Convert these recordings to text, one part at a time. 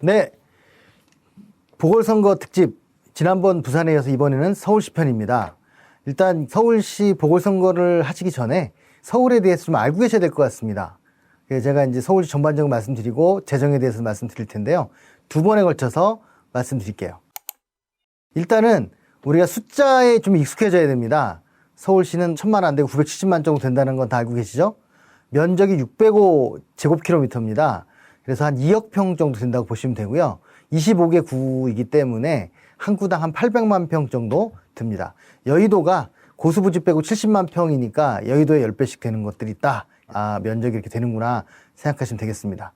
네, 보궐선거 특집, 지난번 부산에 이어서 이번에는 서울시 편입니다. 일단 서울시 보궐선거를 하시기 전에 서울에 대해서 좀 알고 계셔야 될 것 같습니다. 제가 이제 서울시 전반적으로 말씀드리고 재정에 대해서 말씀드릴 텐데요. 두 번에 걸쳐서 말씀드릴게요. 일단은 우리가 숫자에 좀 익숙해져야 됩니다. 서울시는 1000만 안 되고 970만 정도 된다는 건 다 알고 계시죠? 면적이 605 제곱킬로미터입니다. 그래서 한 2억 평 정도 된다고 보시면 되고요. 25개 구이기 때문에 한 구당 한 800만 평 정도 듭니다. 여의도가 고수부지 빼고 70만 평이니까 여의도에 10배씩 되는 것들이 있다. 아, 면적이 이렇게 되는구나 생각하시면 되겠습니다.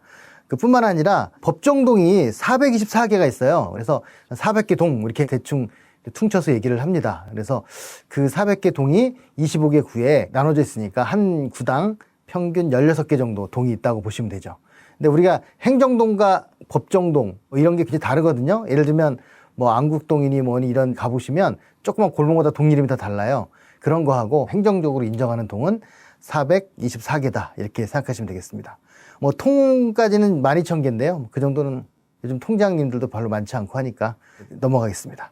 그뿐만 아니라 법정동이 424개가 있어요. 그래서 400개 동 이렇게 대충 퉁쳐서 얘기를 합니다. 그래서 그 400개 동이 25개 구에 나눠져 있으니까 한 구당 평균 16개 정도 동이 있다고 보시면 되죠. 근데 우리가 행정동과 법정동 이런 게 굉장히 다르거든요. 예를 들면 뭐 안국동이니 뭐니 이런 가보시면 조그만 골목마다 동 이름이 다 달라요. 그런 거하고 행정적으로 인정하는 동은 424개다 이렇게 생각하시면 되겠습니다. 뭐 통까지는 12,000개인데요. 그 정도는 요즘 통장님들도 별로 많지 않고 하니까 넘어가겠습니다.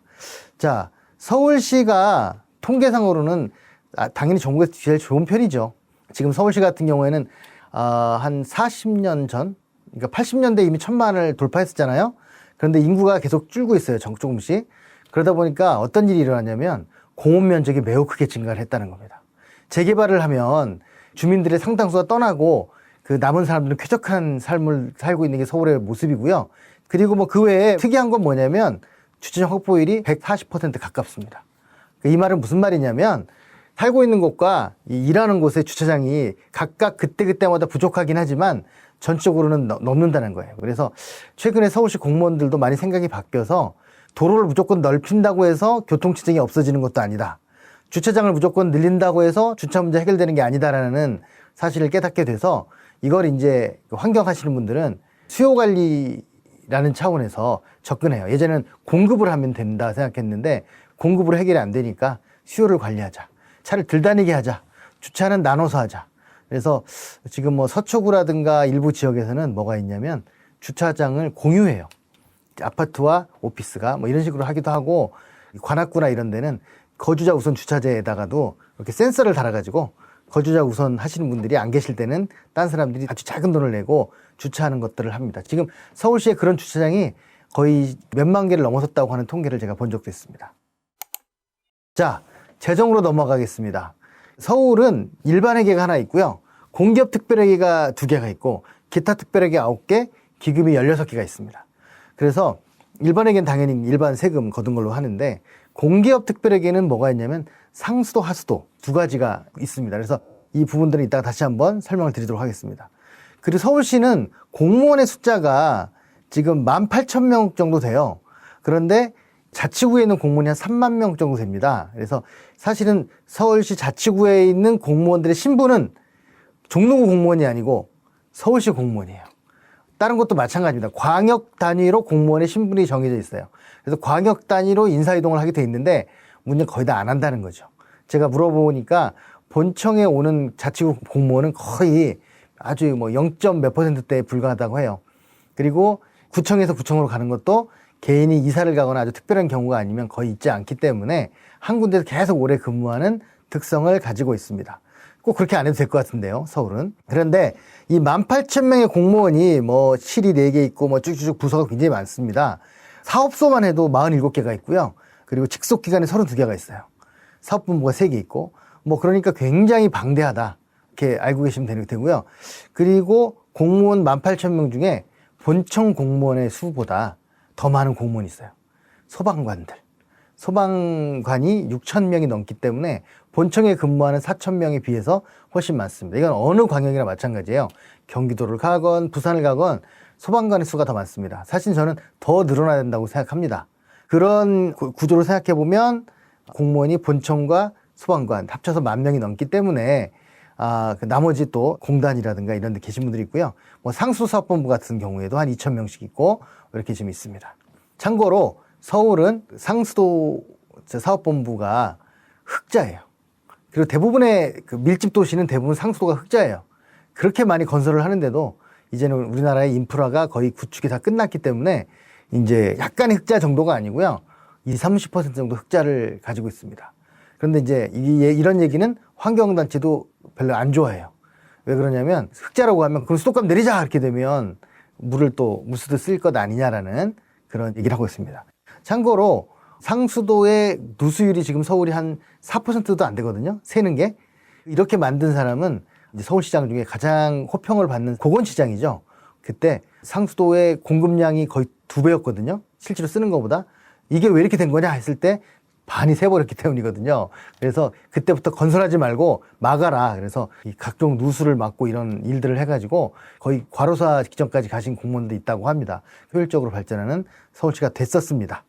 자, 서울시가 통계상으로는 당연히 전국에서 제일 좋은 편이죠. 지금 서울시 같은 경우에는 한 40년 전, 그러니까 80년대 이미 1000만을 돌파했었잖아요. 그런데 인구가 계속 줄고 있어요. 조금씩. 그러다 보니까 어떤 일이 일어나냐면 공원 면적이 매우 크게 증가를 했다는 겁니다. 재개발을 하면 주민들의 상당수가 떠나고 그 남은 사람들은 쾌적한 삶을 살고 있는 게 서울의 모습이고요. 그리고 뭐 그 외에 특이한 건 뭐냐면 주차장 확보율이 140% 가깝습니다. 이 말은 무슨 말이냐면 살고 있는 곳과 일하는 곳의 주차장이 각각 그때그때마다 부족하긴 하지만 전적으로는 넘는다는 거예요. 그래서 최근에 서울시 공무원들도 많이 생각이 바뀌어서 도로를 무조건 넓힌다고 해서 교통체증이 없어지는 것도 아니다. 주차장을 무조건 늘린다고 해서 주차 문제 해결되는 게 아니다라는 사실을 깨닫게 돼서 이걸 이제 환경하시는 분들은 수요 관리라는 차원에서 접근해요. 예전에는 공급을 하면 된다 생각했는데 공급으로 해결이 안 되니까 수요를 관리하자. 차를 덜 다니게 하자. 주차는 나눠서 하자. 그래서 지금 뭐 서초구라든가 일부 지역에서는 뭐가 있냐면 주차장을 공유해요. 아파트와 오피스가 뭐 이런 식으로 하기도 하고 관악구나 이런 데는 거주자 우선 주차제에다가도 이렇게 센서를 달아가지고 거주자 우선 하시는 분들이 안 계실 때는 딴 사람들이 아주 작은 돈을 내고 주차하는 것들을 합니다. 지금 서울시에 그런 주차장이 거의 몇만 개를 넘어섰다고 하는 통계를 제가 본 적도 있습니다. 자, 재정으로 넘어가겠습니다. 서울은 일반회계가 하나 있고요. 공기업 특별회계가 2개가 있고 기타 특별회계 9개, 기금이 16개가 있습니다. 그래서 일반회계는 당연히 일반 세금 거둔 걸로 하는데 공기업 특별회계는 뭐가 있냐면 상수도 하수도 2가지가 있습니다. 그래서 이 부분들은 이따가 다시 한번 설명을 드리도록 하겠습니다. 그리고 서울시는 공무원의 숫자가 지금 18,000명 정도 돼요. 그런데 자치구에 있는 공무원이 한 3만 명 정도 됩니다. 그래서 사실은 서울시 자치구에 있는 공무원들의 신분은 종로구 공무원이 아니고 서울시 공무원이에요. 다른 것도 마찬가지입니다. 광역 단위로 공무원의 신분이 정해져 있어요. 그래서 광역 단위로 인사이동을 하게 돼 있는데 문제는 거의 다 안 한다는 거죠. 제가 물어보니까 본청에 오는 자치구 공무원은 거의 아주 뭐 0. 몇 %대에 불과하다고 해요. 그리고 구청에서 구청으로 가는 것도 개인이 이사를 가거나 아주 특별한 경우가 아니면 거의 있지 않기 때문에 한 군데서 계속 오래 근무하는 특성을 가지고 있습니다. 꼭 그렇게 안 해도 될 것 같은데요, 서울은. 그런데 이 18,000명의 공무원이 뭐 실이 4개 있고 뭐 쭉쭉쭉 부서가 굉장히 많습니다. 사업소만 해도 47개가 있고요. 그리고 직속기관이 32개가 있어요. 사업본부가 3개 있고 뭐 그러니까 굉장히 방대하다. 이렇게 알고 계시면 되고요. 그리고 공무원 18,000명 중에 본청 공무원의 수보다 더 많은 공무원이 있어요. 소방관들. 소방관이 6,000명이 넘기 때문에 본청에 근무하는 4,000명에 비해서 훨씬 많습니다. 이건 어느 광역이나 마찬가지예요. 경기도를 가건 부산을 가건 소방관의 수가 더 많습니다. 사실 저는 더 늘어나야 된다고 생각합니다. 그런 구조로 생각해 보면 공무원이 본청과 소방관 합쳐서 10,000명이 넘기 때문에 그 나머지 또 공단이라든가 이런 데 계신 분들이 있고요. 뭐 상수사업본부 같은 경우에도 한 2,000명씩 있고 이렇게 좀 있습니다. 참고로 서울은 상수도 사업본부가 흑자예요. 그리고 대부분의 그 밀집 도시는 대부분 상수도가 흑자예요. 그렇게 많이 건설을 하는데도 이제는 우리나라의 인프라가 거의 구축이 다 끝났기 때문에 이제 약간의 흑자 정도가 아니고요. 20, 30% 정도 흑자를 가지고 있습니다. 그런데 이제 이런 얘기는 환경단체도 별로 안 좋아해요. 왜 그러냐면 흑자라고 하면 그럼 수도값 내리자 이렇게 되면 물을 또 무수도 쓸 것 아니냐라는 그런 얘기를 하고 있습니다. 참고로 상수도의 누수율이 지금 서울이 한 4%도 안 되거든요. 새는 게. 이렇게 만든 사람은 이제 서울시장 중에 가장 호평을 받는 고건시장이죠. 그때 상수도의 공급량이 거의 2배였거든요. 실제로 쓰는 것보다. 이게 왜 이렇게 된 거냐 했을 때 반이 새버렸기 때문이거든요. 그래서 그때부터 건설하지 말고 막아라. 그래서 이 각종 누수를 막고 이런 일들을 해가지고 거의 과로사 직전까지 가신 공무원도 있다고 합니다. 효율적으로 발전하는 서울시가 됐었습니다.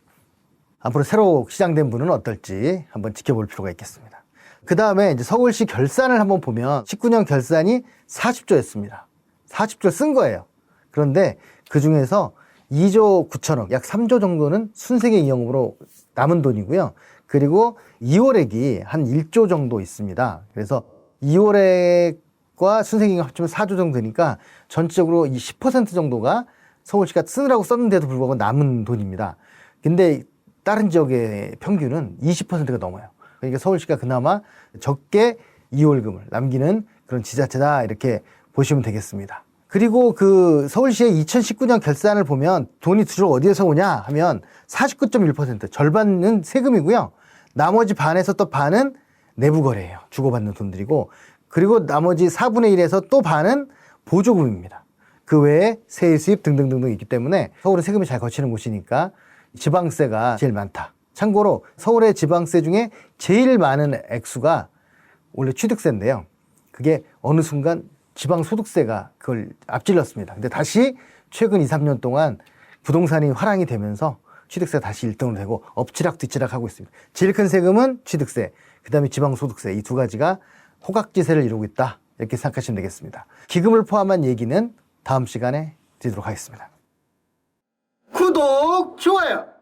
앞으로 새로 시장된 분은 어떨지 한번 지켜볼 필요가 있겠습니다. 그 다음에 이제 서울시 결산을 한번 보면 19년 결산이 40조였습니다. 40조 쓴 거예요. 그런데 그 중에서 2조 9천억, 약 3조 정도는 순세계 이용으로 남은 돈이고요. 그리고 2월액이 한 1조 정도 있습니다. 그래서 2월액과 순세계가 합치면 4조 정도 되니까 전체적으로 이 10% 정도가 서울시가 쓰느라고 썼는데도 불구하고 남은 돈입니다. 근데 다른 지역의 평균은 20%가 넘어요. 그러니까 서울시가 그나마 적게 2월금을 남기는 그런 지자체다 이렇게 보시면 되겠습니다. 그리고 그 서울시의 2019년 결산을 보면 돈이 주로 어디에서 오냐 하면 49.1% 절반은 세금이고요. 나머지 반에서 또 반은 내부 거래예요. 주고받는 돈들이고 그리고 나머지 4분의 1에서 또 반은 보조금입니다. 그 외에 세일 수입 등등등등 있기 때문에 서울은 세금이 잘 거치는 곳이니까 지방세가 제일 많다. 참고로 서울의 지방세 중에 제일 많은 액수가 원래 취득세인데요. 그게 어느 순간 지방소득세가 그걸 앞질렀습니다. 근데 다시 최근 2, 3년 동안 부동산이 화랑이 되면서 취득세가 다시 1등으로 되고 엎치락뒤치락 하고 있습니다. 제일 큰 세금은 취득세, 그 다음에 지방소득세 이 두 가지가 호각지세를 이루고 있다. 이렇게 생각하시면 되겠습니다. 기금을 포함한 얘기는 다음 시간에 드리도록 하겠습니다. 구독, 좋아요!